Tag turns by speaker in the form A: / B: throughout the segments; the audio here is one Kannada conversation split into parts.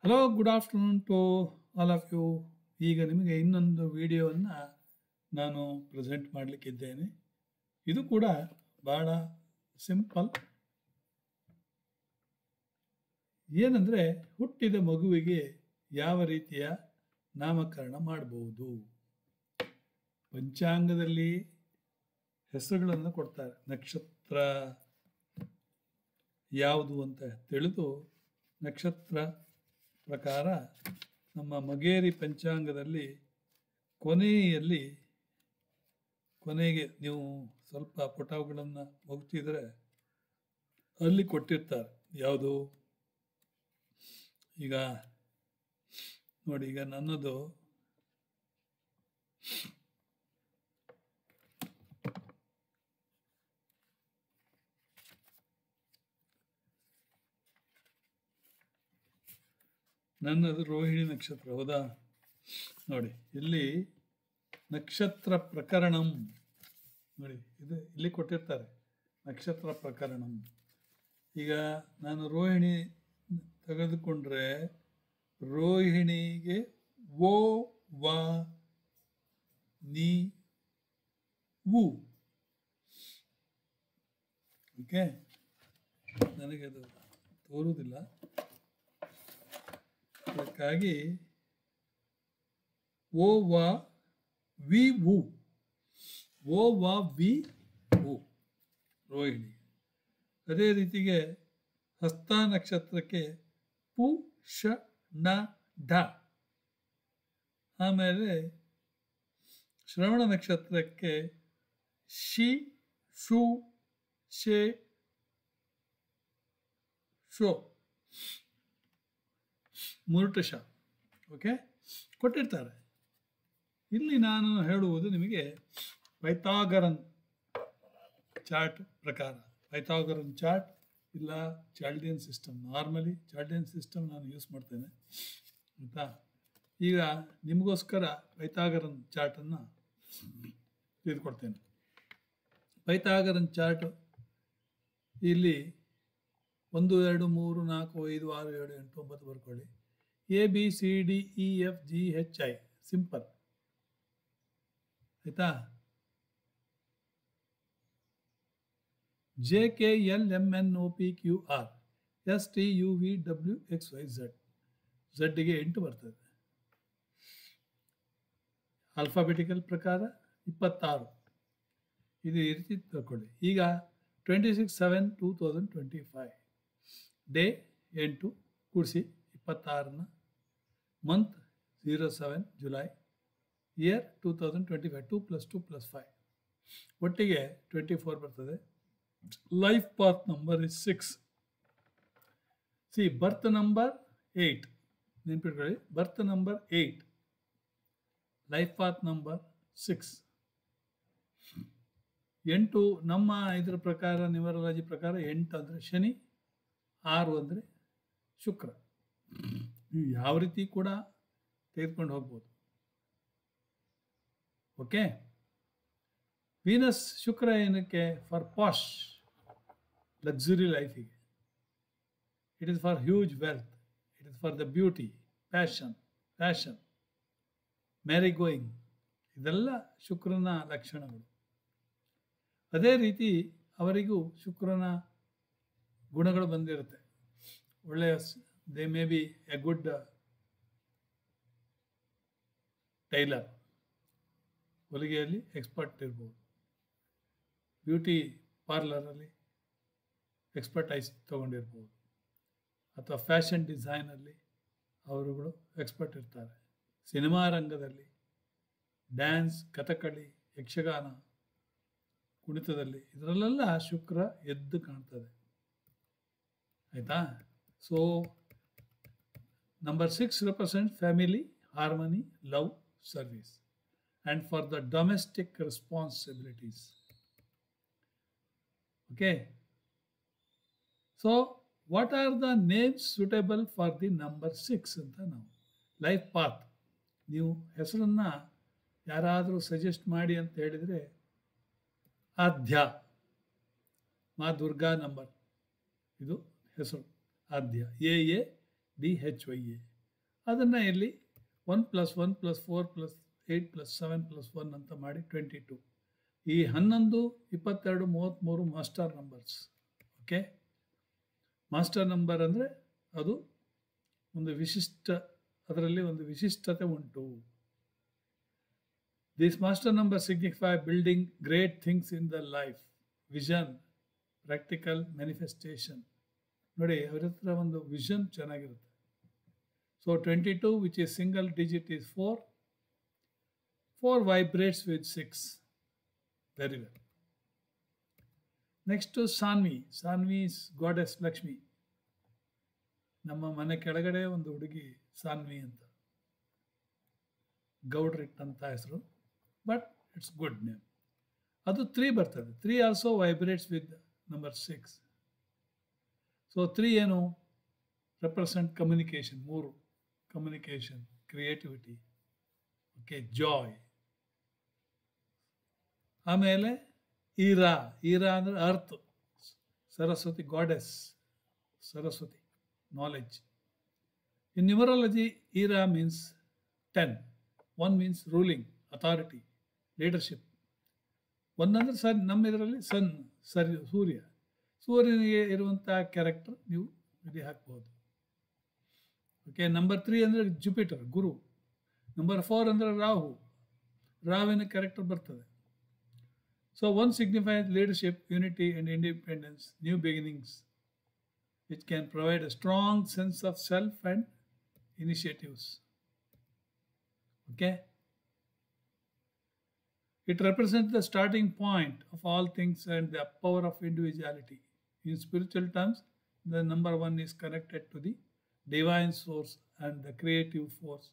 A: Hello, good afternoon to all of you. ಈಗ ನಿಮಗೆ ಇನ್ನೊಂದು ವಿಡಿಯೋವನ್ನು ನಾನು ಪ್ರೆಸೆಂಟ್ ಮಾಡಲಿಕ್ಕಿದ್ದೇನೆ. ಇದು ಕೂಡ ಬಹಳ ಸಿಂಪಲ್. ಏನಂದರೆ, ಹುಟ್ಟಿದ ಮಗುವಿಗೆ ಯಾವ ರೀತಿಯ ನಾಮಕರಣ ಮಾಡಬಹುದು. ಪಂಚಾಂಗದಲ್ಲಿ ಹೆಸರುಗಳನ್ನು ಕೊಡ್ತಾರೆ. ನಕ್ಷತ್ರ ಯಾವುದು ಅಂತ ತಿಳಿದು ನಕ್ಷತ್ರ ಪ್ರಕಾರ ನಮ್ಮ ಮಗೇರಿ ಪಂಚಾಂಗದಲ್ಲಿ ಕೊನೆಗೆ ನೀವು ಸ್ವಲ್ಪ ಪುಟಗಳನ್ನು ಮುಗ್ತಿದ್ರೆ ಅಲ್ಲಿ ಕೊಟ್ಟಿರ್ತಾರೆ. ಯಾವುದು ಈಗ ನೋಡಿ, ಈಗ ನನ್ನದು ರೋಹಿಣಿ ನಕ್ಷತ್ರ, ಹೌದಾ? ನೋಡಿ, ಇಲ್ಲಿ ನಕ್ಷತ್ರ ಪ್ರಕರಣಂ ನೋಡಿ, ಇಲ್ಲಿ ಕೊಟ್ಟಿರ್ತಾರೆ ನಕ್ಷತ್ರ ಪ್ರಕರಣಂ. ಈಗ ನಾನು ರೋಹಿಣಿ ತೆಗೆದುಕೊಂಡ್ರೆ ರೋಹಿಣಿಗೆ ಓ ವ ನೀ ವು. ಓಕೆ, ನನಗೆ ಅದು ತೋರುವುದಿಲ್ಲ, ಅದಕ್ಕಾಗಿ ಓ ವ ವಿ ವು, ಓ ವ ವಿ ವು ರೋಹಿಣಿ. ಅದೇ ರೀತಿಗೆ ಹಸ್ತ ನಕ್ಷತ್ರಕ್ಕೆ ಪು ಶ ನ ಢ. ಆಮೇಲೆ ಶ್ರವಣ ನಕ್ಷತ್ರಕ್ಕೆ ಶಿ ಶು ಶೆ ಶೋ ಮುರುಟುಷ. ಓಕೆ, ಕೊಟ್ಟಿರ್ತಾರೆ. ಇಲ್ಲಿ ನಾನು ಹೇಳುವುದು ನಿಮಗೆ ಪೈಥಾಗರನ್ ಚಾರ್ಟ್ ಪ್ರಕಾರ. ಪೈಥಾಗರನ್ ಚಾರ್ಟ್ ಇಲ್ಲ ಚಾಲ್ಡಿಯನ್ ಸಿಸ್ಟಮ್. ನಾರ್ಮಲಿ ಚಾಲ್ಡಿಯನ್ ಸಿಸ್ಟಮ್ ನಾನು ಯೂಸ್ ಮಾಡ್ತೇನೆ, ಆಯಿತಾ? ಈಗ ನಿಮಗೋಸ್ಕರ ಪೈಥಾಗರನ್ ಚಾರ್ಟನ್ನು ತೆಗೆದುಕೊಡ್ತೇನೆ. ಪೈಥಾಗರನ್ ಚಾರ್ಟ್ ಇಲ್ಲಿ 1 2 3 4 5 6 7 8 9 ಬರ್ಕೊಳ್ಳಿ. ABCDEFGHI ಸಿಂಪಲ್, ಆಯ್ತಾ? JKLMNOPQR STUVWXYZ ಝಡ್ಗೆ 8 ಬರ್ತದೆ. ಆಲ್ಫಾಬೆಟಿಕಲ್ ಪ್ರಕಾರ 26. ಇದು ಈ ರೀತಿ ತಗೊಳ್ಳಿ. ಈಗ 26/7/2025 ಡೇ 8 ಕೂಡಿಸಿ 26ನ, ಮಂತ್ 07 ಜುಲೈ, ಇಯರ್ 2025. 2 + 2 + 5 ಒಟ್ಟಿಗೆ 24 ಬರ್ತದೆ. Life path number is 6. C, birth number 8 ನೆನ್ಪಿಟ್ಕೊಳ್ಳಿ. ಬರ್ತ್ ನಂಬರ್ 8, ಲೈಫ್ ಪಾತ್ ನಂಬರ್ 6. 8 ನಮ್ಮ ಇದರ ಪ್ರಕಾರ, ನ್ಯೂಮರಾಲಜಿ ಪ್ರಕಾರ 8 ಅಂದರೆ ಶನಿ, 6 ಅಂದರೆ ಶುಕ್ರ. ನೀವು ಯಾವ ರೀತಿ ಕೂಡ ತೆಗೆದುಕೊಂಡು ಹೋಗ್ಬೋದು. ಓಕೆ, ವೀನಸ್ ಶುಕ್ರ ಏನಕ್ಕೆ? ಫಾರ್ ಪಾಶ್ ಲಕ್ಸುರಿ ಲೈಫಿಗೆ. It is for huge wealth. It is for the beauty, fashion, merry going. ಇದೆಲ್ಲ ಶುಕ್ರನ ಲಕ್ಷಣಗಳು. ಅದೇ ರೀತಿ ಅವರಿಗೂ ಶುಕ್ರನ ಗುಣಗಳು ಬಂದಿರುತ್ತೆ. ಒಳ್ಳೆಯ, they may be a good tailor, ಹೊಲಿಗೆಯಲ್ಲಿ ಎಕ್ಸ್ಪರ್ಟ್ ಇರ್ಬೋದು. ಬ್ಯೂಟಿ ಪಾರ್ಲರಲ್ಲಿ ಎಕ್ಸ್ಪರ್ಟೈಸ್ ತೊಗೊಂಡಿರ್ಬೋದು, ಅಥವಾ ಫ್ಯಾಷನ್ ಡಿಸೈನಲ್ಲಿ ಅವರುಗಳು ಎಕ್ಸ್ಪರ್ಟ್ ಇರ್ತಾರೆ. ಸಿನಿಮಾ ರಂಗದಲ್ಲಿ, ಡ್ಯಾನ್ಸ್, ಕಥಕಳಿ, ಯಕ್ಷಗಾನ, ಕುಣಿತದಲ್ಲಿ, ಇದರಲ್ಲೆಲ್ಲ ಶುಕ್ರ ಎದ್ದು ಕಾಣ್ತದೆ, ಆಯಿತಾ? So number 6 represents family, harmony, love, service, and for the domestic responsibilities. Okay, so what are the names suitable for the number 6 ಅಂತ ನಾವು ಲೈಫ್ ಪಾತ್. ನೀವು ಹೆಸರನ್ನು ಯಾರಾದರೂ ಸಜೆಸ್ಟ್ ಮಾಡಿ ಅಂತ ಹೇಳಿದರೆ, ಆದ್ಯ, ಮಾ ದುರ್ಗಾ ನಂಬರ್, ಇದು ಹೆಸರು ಆದ್ಯ. AADHYA. ಅದನ್ನು ಇಲ್ಲಿ 1 + 1 + 4 + 8 + 7 + 1 ಅಂತ ಮಾಡಿ 22. ಈ 11, 22, 33 master numbers. Okay, master number ಅಂದರೆ ಅದು ಒಂದು ವಿಶಿಷ್ಟ, ಅದರಲ್ಲಿ ಒಂದು ವಿಶಿಷ್ಟತೆ ಉಂಟು. These master numbers signify building great things in the life, vision, practical manifestation. ನೋಡಿ, ಅವ್ರ ಹತ್ರ ಒಂದು ವಿಷನ್ ಚೆನ್ನಾಗಿರುತ್ತೆ. So 22, which is single digit, is 4. 4 vibrates with 6. Very well. Next to Sanvi. Sanvi is goddess Lakshmi. ನಮ್ಮ ಮನೆ ಕೆಳಗಡೆ ಒಂದು ಹುಡುಗಿ ಸಾನ್ವಿ ಅಂತ, ಗೌಡ್ರಿಟ್ ಅಂತ ಹೆಸರು, ಬಟ್ ಇಟ್ಸ್ ಗುಡ್ ನೇಮ್. ಅದು 3 ಬರ್ತದೆ. 3 also vibrates with number 6. So 3 ಏನು represent communication. 3 communication, creativity, okay, joy. ಆಮೇಲೆ ಈರಾ. ಈರಾ ಅಂದರೆ earth, Saraswati, goddess Saraswati, knowledge. In numerology Ira means 10. 1 means ruling, authority, leadership. 1 ಅಂದರೆ ನಮ್ಮ ಇದರಲ್ಲಿ ಸೂರ್ಯ. ಸೂರ್ಯನಿಗೆ ಇರುವಂಥ ಕ್ಯಾರೆಕ್ಟರ್ ನೀವು ಇಲ್ಲಿ ಹಾಕ್ಬೋದು. ಓಕೆ, ನಂಬರ್ 3 ಅಂದರೆ ಜುಪಿಟರ್, ಗುರು. ನಂಬರ್ 4 ಅಂದರೆ ರಾಹು, ರಾಹುವಿನ ಕ್ಯಾರೆಕ್ಟರ್ ಬರ್ತದೆ. So 1 signifies leadership, unity and independence, new beginnings, which can provide a strong sense of self and initiatives. Okay? It represents the starting point of all things and the power of individuality. In spiritual terms, the number 1 is connected to the divine source and the creative force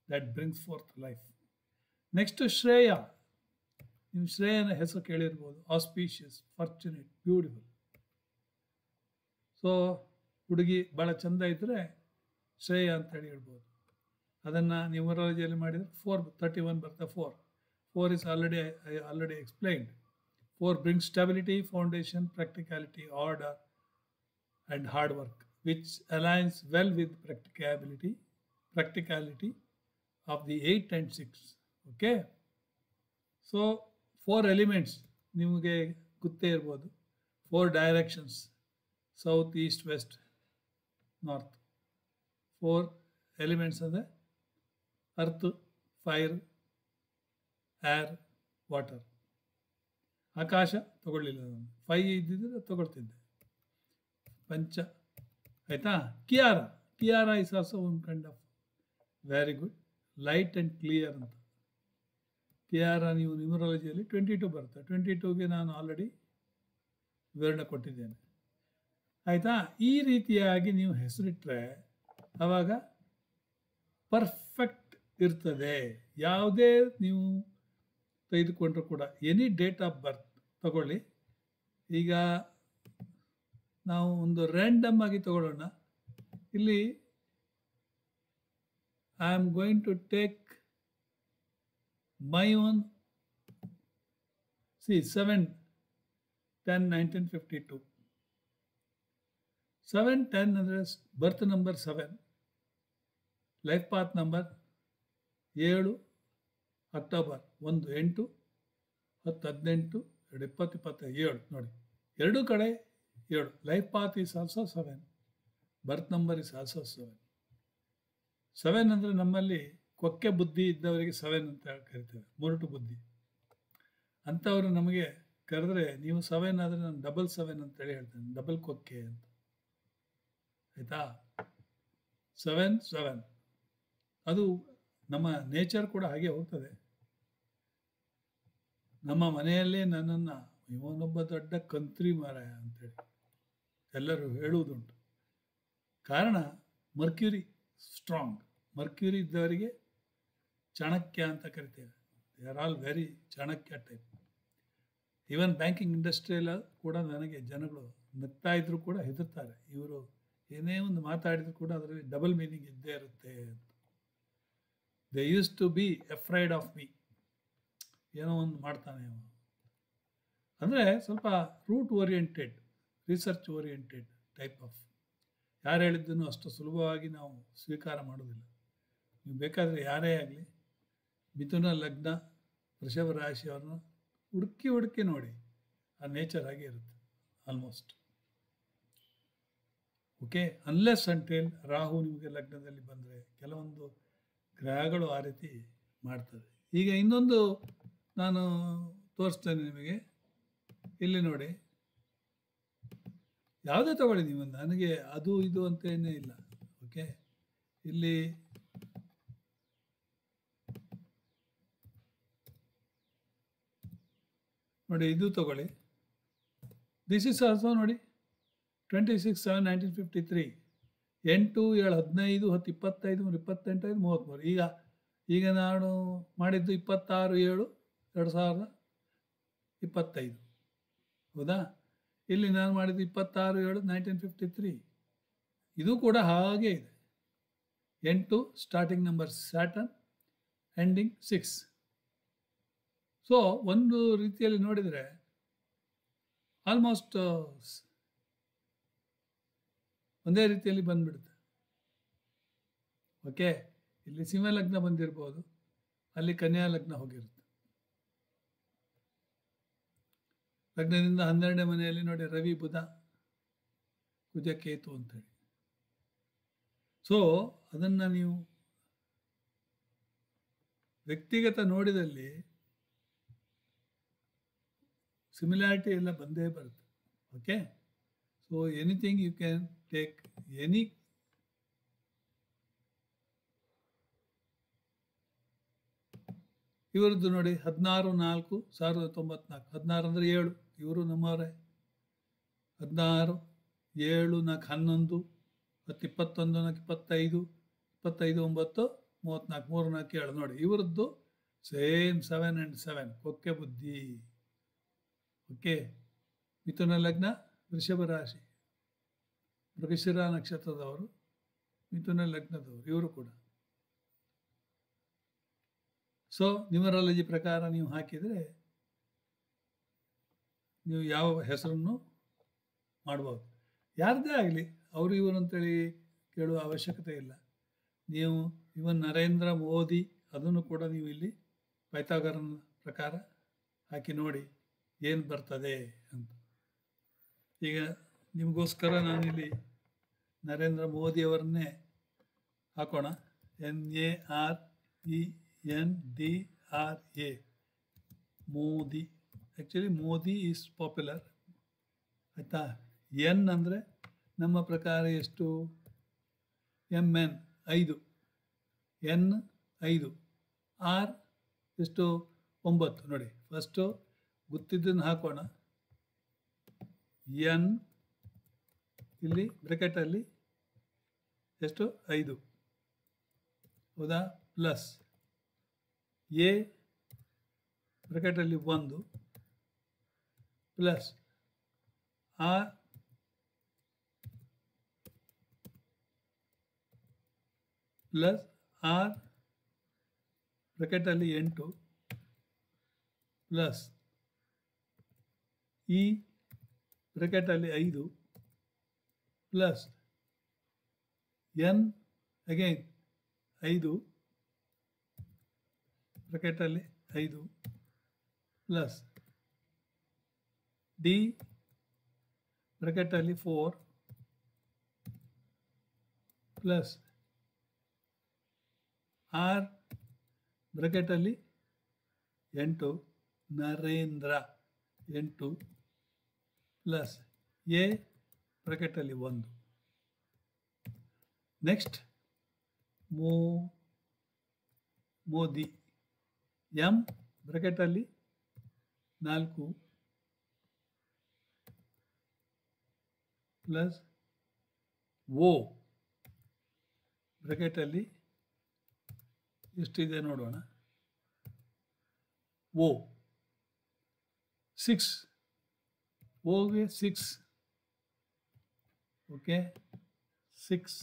A: that brings forth life. Next to Shreya. ನೀವು ಶ್ರೇಯನ ಹೆಸರು ಕೇಳಿರ್ಬೋದು. Auspicious, fortunate, beautiful. ಸೊ ಹುಡುಗಿ ಭಾಳ ಚೆಂದ ಇದ್ದರೆ ಶ್ರೇಯ ಅಂತೇಳಿ ಹೇಳ್ಬೋದು. ಅದನ್ನು ನ್ಯೂಮರಾಲಜಿಯಲ್ಲಿ ಮಾಡಿದರೆ 431 ಬರ್ತದೆ. 4 is already explained. 4 brings stability, foundation, practicality, order and hard work, which aligns well with practicality of the 8 and 6. Okay? So 4 elements ನಿಮಗೆ ಗೊತ್ತೇ ಇರ್ಬೋದು. 4 directions, south, east, west, north. 4 elements ಅಂದರೆ ಅರ್ತ್, ಫೈರ್, ಏರ್, ವಾಟರ್. ಆಕಾಶ ತಗೊಳ್ಳಿಲ್ಲ ನಾನು, 5 ಇದ್ದಿದ್ರೆ ತಗೊಳ್ತಿದ್ದೆ. ಪಂಚ ಆಯಿತಾ. Kiara is also one kind of very good, light and clear ಅಂತ. ಕಿಯಾರ ನೀವು ನ್ಯೂಮರಾಲಜಿಯಲ್ಲಿ 22 ಬರುತ್ತೆ. 22ಗೆ ನಾನು ಆಲ್ರೆಡಿ ವಿವರಣೆ ಕೊಟ್ಟಿದ್ದೇನೆ. ಆಯಿತಾ. ಈ ರೀತಿಯಾಗಿ ನೀವು ಹೆಸರಿಟ್ಟರೆ ಆವಾಗ ಪರ್ಫೆಕ್ಟ್ ಇರ್ತದೆ. ಯಾವುದೇ ನೀವು ತೆಗೆದುಕೊಂಡ್ರೂ ಕೂಡ ಎನಿ ಡೇಟ್ ಆಫ್ ಬರ್ತ್ ತಗೊಳ್ಳಿ. ಈಗ ನಾವು ಒಂದು ರ್ಯಾಂಡಮ್ ಆಗಿ ತಗೊಳ್ಳೋಣ. ಇಲ್ಲಿ I am going to take my own. See, 7/10/1952. 7/10 ಅಂದರೆ birth number 7, life path number 7, October 1, 8, 10, 18, 2, 20, 27. ನೋಡಿ, ಎರಡೂ ಕಡೆ 7. Life path is also 7, birth number is also 7. 7 ಅಂದರೆ ನಮ್ಮಲ್ಲಿ ಕೊಕ್ಕೆ ಬುದ್ಧಿ ಇದ್ದವರಿಗೆ 7 ಅಂತ ಕರಿತೇವೆ, ಮೊರಟು ಬುದ್ಧಿ. ಅಂಥವರು ನಮಗೆ ಕರೆದ್ರೆ ನೀವು 7 ಆದರೆ ನಾನು 7 ಅಂತೇಳಿ ಹೇಳ್ತೇನೆ, ಡಬಲ್ ಕೊಕ್ಕೆ ಅಂತ. ಆಯಿತಾ. 7 ಅದು ನಮ್ಮ ನೇಚರ್ ಕೂಡ ಹಾಗೆ ಹೋಗ್ತದೆ. ನಮ್ಮ ಮನೆಯಲ್ಲೇ ನನ್ನನ್ನು ಇವನೊಬ್ಬ ದೊಡ್ಡ ಕಂತ್ರಿ ಮಾರಾಯ ಅಂತೇಳಿ ಎಲ್ಲರೂ ಹೇಳುವುದುಂಟು. ಕಾರಣ ಮರ್ಕ್ಯೂರಿ ಸ್ಟ್ರಾಂಗ್. ಮರ್ಕ್ಯೂರಿ ಇದ್ದವರಿಗೆ ಚಾಣಕ್ಯ ಅಂತ ಕರಿತೇವೆ. They are all very Chanakya type. Even banking ಇಂಡಸ್ಟ್ರಿಯಲ್ಲ ಕೂಡ ನನಗೆ ಜನಗಳು ನಗ್ತಾ ಇದ್ರು ಕೂಡ ಹೆದರ್ತಾರೆ. ಇವರು ಏನೇ ಒಂದು ಮಾತಾಡಿದ್ರು ಕೂಡ ಅದರಲ್ಲಿ ಡಬಲ್ ಮೀನಿಂಗ್ ಇದ್ದೇ ಇರುತ್ತೆ ಅಂತ. They used to be afraid of me. ಏನೋ ಒಂದು ಮಾಡ್ತಾನೆ ಅಂದರೆ ಸ್ವಲ್ಪ root oriented, research oriented type of. ಯಾರು ಹೇಳಿದ್ದನ್ನು ಅಷ್ಟು ಸುಲಭವಾಗಿ ನಾವು ಸ್ವೀಕಾರ ಮಾಡೋದಿಲ್ಲ. ನೀವು ಬೇಕಾದರೆ ಯಾರೇ ಆಗಲಿ ಮಿಥುನ ಲಗ್ನ ವೃಷಭ ರಾಶಿಯವ್ರನ್ನ ಹುಡುಕಿ ನೋಡಿ, ಆ ನೇಚರ್ ಆಗಿ ಇರುತ್ತೆ ಆಲ್ಮೋಸ್ಟ್. ಓಕೆ, ಅನ್ಲೆಸ್ ಅಂಟೇಲ್ ರಾಹು ನಿಮಗೆ ಲಗ್ನದಲ್ಲಿ ಬಂದರೆ ಕೆಲವೊಂದು ಗ್ರಹಗಳು ಆ ರೀತಿ ಮಾಡ್ತದೆ. ಈಗ ಇನ್ನೊಂದು ನಾನು ತೋರಿಸ್ತೇನೆ ನಿಮಗೆ. ಇಲ್ಲಿ ನೋಡಿ, ಯಾವುದೇ ತಗೊಳ್ಳಿ ನೀವು, ನನಗೆ ಅದು ಇದು ಅಂತ ಏನೇ ಇಲ್ಲ. ಓಕೆ, ಇಲ್ಲಿ ನೋಡಿ, ಇದು ತಗೊಳ್ಳಿ. ದಿಸ್ ಇಸ್ ಆಲ್ಸೋ ನೋಡಿ 26/7/1953. 8 7 15 10 25 28 33. ಈಗ ನಾನು ಮಾಡಿದ್ದು 26/7/2025. ಹೌದಾ? ಇಲ್ಲಿ ನಾನು ಮಾಡಿದ್ದು 26/7/1953. ಇದು ಕೂಡ ಹಾಗೇ ಇದೆ. 8 starting number Saturn, ending 6. So ಒಂದು ರೀತಿಯಲ್ಲಿ ನೋಡಿದರೆ ಆಲ್ಮೋಸ್ಟ್ ಒಂದೇ ರೀತಿಯಲ್ಲಿ ಬಂದ್ಬಿಡುತ್ತೆ. ಓಕೆ, ಇಲ್ಲಿ ಸಿಂಹ ಲಗ್ನ ಬಂದಿರ್ಬೋದು, ಅಲ್ಲಿ ಕನ್ಯಾ ಲಗ್ನ ಹೋಗಿರುತ್ತೆ. ಲಗ್ನದಿಂದ 12ನೇ ಮನೆಯಲ್ಲಿ ನೋಡಿ ರವಿ, ಬುಧ, ಕುಜ, ಕೇತು ಅಂತೇಳಿ. ಸೊ ಅದನ್ನು ನೀವು ವ್ಯಕ್ತಿಗತ ನೋಡಿದಲ್ಲಿ ಸಿಮಿಲಾರಿಟಿ ಎಲ್ಲ ಬಂದೇ ಬರುತ್ತೆ. Okay, so anything you can take any. ಇವರದ್ದು ನೋಡಿ 16/4/1994. 16 ಅಂದರೆ 7, ಇವರು ನಮ್ಮವರೇ. 16 7 4 11 10 21 4 25 25 9 34 3 4 7 ನೋಡಿ, ಇವರದ್ದು ಸೇಮ್ 7 and 7, ಕೊಕ್ಕೆ ಬುದ್ಧಿ. ಓಕೆ, ಮಿಥುನ ಲಗ್ನ ವೃಷಭ ರಾಶಿ, ಮೃಗಶಿರ ನಕ್ಷತ್ರದವರು, ಮಿಥುನ ಲಗ್ನದವರು ಇವರು ಕೂಡ. ಸೊ ನ್ಯೂಮರಾಲಜಿ ಪ್ರಕಾರ ನೀವು ಹಾಕಿದರೆ ನೀವು ಯಾವ ಹೆಸರನ್ನು ಮಾಡ್ಬೋದು. ಯಾರದೇ ಆಗಲಿ, ಅವರು ಇವರು ಅಂತೇಳಿ ಕೇಳುವ ಅವಶ್ಯಕತೆ ಇಲ್ಲ. ನೀವು ಇವನ್ ನರೇಂದ್ರ ಮೋದಿ ಅದನ್ನು ಕೂಡ ನೀವು ಇಲ್ಲಿ ಪೈಥಾಗರನ್ ಪ್ರಕಾರ ಹಾಕಿ ನೋಡಿ ಏನು ಬರ್ತದೆ ಅಂತ. ಈಗ ನಿಮಗೋಸ್ಕರ ನಾನಿಲ್ಲಿ ನರೇಂದ್ರ ಮೋದಿಯವರನ್ನೇ ಹಾಕೋಣ. NARENDRA, Modi. Actually Modi is popular, ಆಯಿತಾ. ಎನ್ ಅಂದರೆ ನಮ್ಮ ಪ್ರಕಾರ ಎಷ್ಟು? MN 5, N 5, R ಎಷ್ಟು? 9. ನೋಡಿ, ಫಸ್ಟು ಗೊತ್ತಿದ್ದನ್ನು ಹಾಕೋಣ. N ಇಲ್ಲಿ ಬ್ರೆಕೆಟಲ್ಲಿ ಎಷ್ಟು? 5, ಹೌದಾ? ಪ್ಲಸ್ ಎ ಬ್ರೆಕೆಟಲ್ಲಿ 1 ಪ್ಲಸ್ R ಪ್ಲಸ್ R ಬ್ರೆಕೆಟಲ್ಲಿ 8 ಪ್ಲಸ್ ಇ ಬ್ರೆಕೆಟಲ್ಲಿ 5 ಪ್ಲಸ್ ಎನ್ ಅಗೈನ್ 5 ಬ್ರೆಕೆಟಲ್ಲಿ 5 ಪ್ಲಸ್ ಡಿ ಬ್ರೆಕೆಟಲ್ಲಿ 4 ಪ್ಲಸ್ ಆರ್ ಬ್ರೆಕೆಟಲ್ಲಿ 8 ನರೇಂದ್ರ 8 ಪ್ಲಸ್ ಎ ಬ್ರೆಕೆಟಲ್ಲಿ 1. ನೆಕ್ಸ್ಟ್ ಮೋದಿ ಎಂ ಬ್ರೆಕೆಟಲ್ಲಿ 4 ಪ್ಲಸ್ ಓ ಬ್ರೆಕೆಟಲ್ಲಿ ಎಷ್ಟಿದೆ ನೋಡೋಣ. ಓ 6, ಓಗೆ 6. ಓಕೆ, 6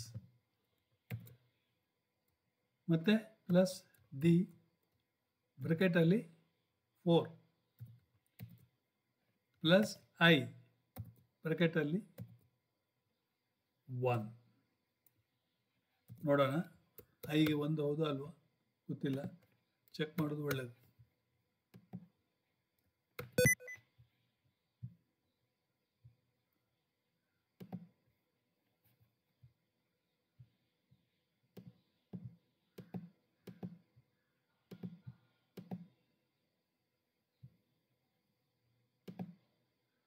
A: ಮತ್ತು ಪ್ಲಸ್ ದಿ ಬ್ರೆಕೆಟಲ್ಲಿ 4 ಪ್ಲಸ್ ಐ ಬ್ರೆಕೆಟಲ್ಲಿ 1. ನೋಡೋಣ ಐಗೆ 1 ಹೌದಾ ಅಲ್ವಾ ಗೊತ್ತಿಲ್ಲ, ಚೆಕ್ ಮಾಡೋದು ಒಳ್ಳೆಯದು.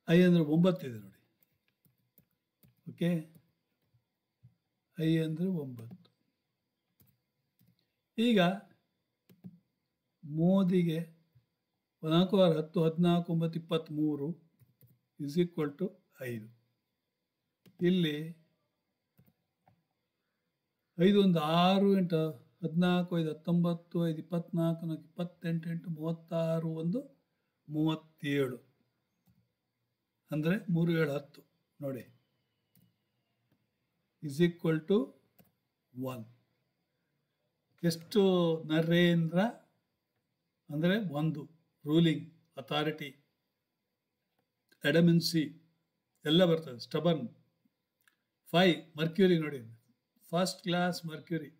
A: ಐ ಅಂದರೆ 9 ಇದೆ ನೋಡಿ. ಓಕೆ, ಐ ಅಂದರೆ 9. ಈಗ ಮೋದಿಗೆ 4 6 10 14 9 23 ಇಸ್ ಈಕ್ವಲ್ ಟು 5. ಇಲ್ಲಿ 5 1 6 8 14 5 19 5 24 28 8 36 1 37 ಅಂದರೆ 3 7 10 ನೋಡಿ ಇಸ್ ಈಕ್ವಲ್ ಟು 1. ಎಷ್ಟು ನರೇಂದ್ರ ಅಂದರೆ 1 ರೂಲಿಂಗ್ ಅಥಾರಿಟಿ, ಎಡಮಿನ್ಸಿ ಎಲ್ಲ ಬರ್ತದೆ, ಸ್ಟಬರ್ನ್. 5 ಮರ್ಕ್ಯೂರಿ ನೋಡಿ, first class Mercury.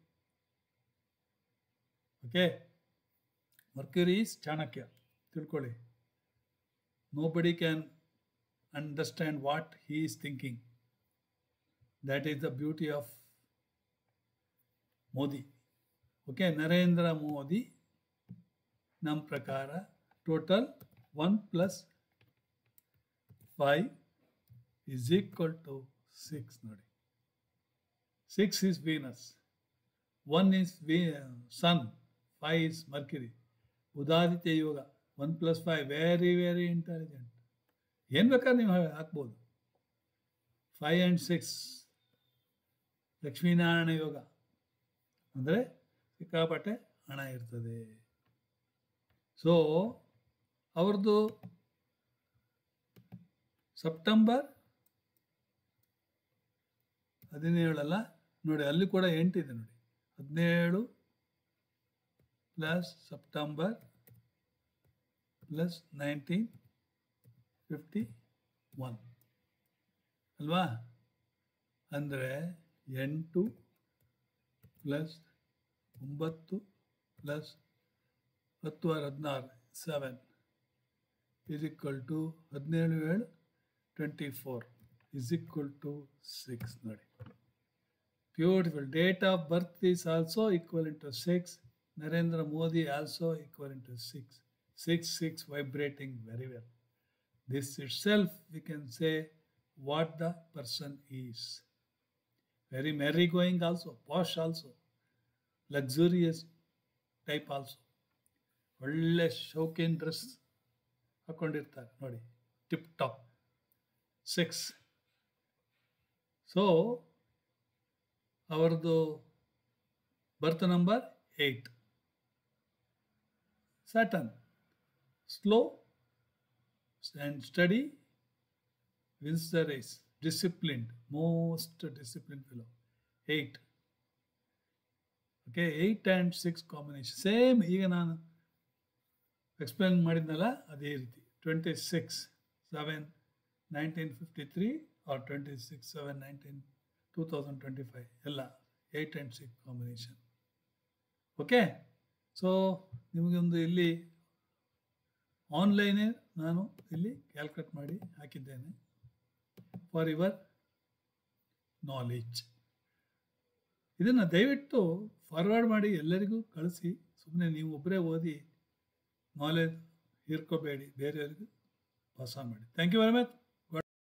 A: Okay, Mercury is Chanakya, ತಿಳ್ಕೊಳ್ಳಿ. Nobody can understand what he is thinking. That is the beauty of Modi. Okay, Narendra Modi ನಮ್ಮ ಪ್ರಕಾರ ಟೋಟಲ್ 1 + 5 is equal to 6 ನೋಡಿ. 6 is Venus, 1 is Sun, 5 is Mercury. ಉದಾದಿತ್ಯ ಯೋಗ 1 + 5 ವೆರಿ ವೆರಿ ಇಂಟೆಲಿಜೆಂಟ್. ಏನು ಬೇಕಾದ್ರೆ ನೀವು ಹಾಕ್ಬೋದು. 5 and 6 ಲಕ್ಷ್ಮೀನಾರಾಯಣ ಯೋಗ ಅಂದರೆ ಸಿಕ್ಕಾಪಟ್ಟೆ ಹಣ ಇರ್ತದೆ. ಸೊ ಅವ್ರದ್ದು ಸೆಪ್ಟೆಂಬರ್ 17 ಅಲ್ಲ ನೋಡಿ, ಅಲ್ಲಿ ಕೂಡ 8 ಇದೆ ನೋಡಿ. 17 + ಸೆಪ್ಟೆಂಬರ್ + 1951 ಅಲ್ವಾ? ಅಂದರೆ 8 + 9 + 10 16 7 is equal to 17 7 24 is equal to 6 ನೋಡಿ. Beautiful. Date of birth is also equivalent to 6. Narendra Modi also equivalent to 6. 6 6 vibrating very well. This itself we can say what the person is. Very merry going also, posh also, luxurious type also. ಒಳ್ಳೆ ಶೌಕಿನ್ ಡ್ರೆಸ್ ಹಾಕ್ಕೊಂಡಿರ್ತಾರೆ ನೋಡಿ, ಟಿಪ್ ಟಾಪ್. 6. ಸೊ ಅವರದು birth number 8. Saturn slow and steady, wins the race, disciplined, most discipline fellow. 8. Okay, 8 and 6 combination same. ಈಗ ನಾನು ಎಕ್ಸ್ಪ್ಲೇನ್ ಮಾಡಿದ್ನಲ್ಲ ಅದೇ ರೀತಿ. 26 7 1953 ಆರ್ 26 7 19 2025 ಎಲ್ಲ 8 and 6 ಕಾಂಬಿನೇಷನ್. ಓಕೆ, ಸೊ ನಿಮಗೊಂದು ಇಲ್ಲಿ ಆನ್ಲೈನೇ ನಾನು ಇಲ್ಲಿ ಕ್ಯಾಲ್ಕುಲೇಟ್ ಮಾಡಿ ಹಾಕಿದ್ದೇನೆ ಫಾರ್ ಯುವರ್ ನಾಲೆಡ್ಜ್. ಇದನ್ನು ದಯವಿಟ್ಟು ಫಾರ್ವರ್ಡ್ ಮಾಡಿ ಎಲ್ಲರಿಗೂ ಕಳಿಸಿ. ಸುಮ್ಮನೆ ನೀವು ಒಬ್ಬರೇ ಓದಿ ನಾಲೆಜ್ ಹೀರ್ಕೋಬೇಡಿ, ಬೇರೆಯವರಿಗೂ ಪಾಸ ಮಾಡಿ. Thank you very much.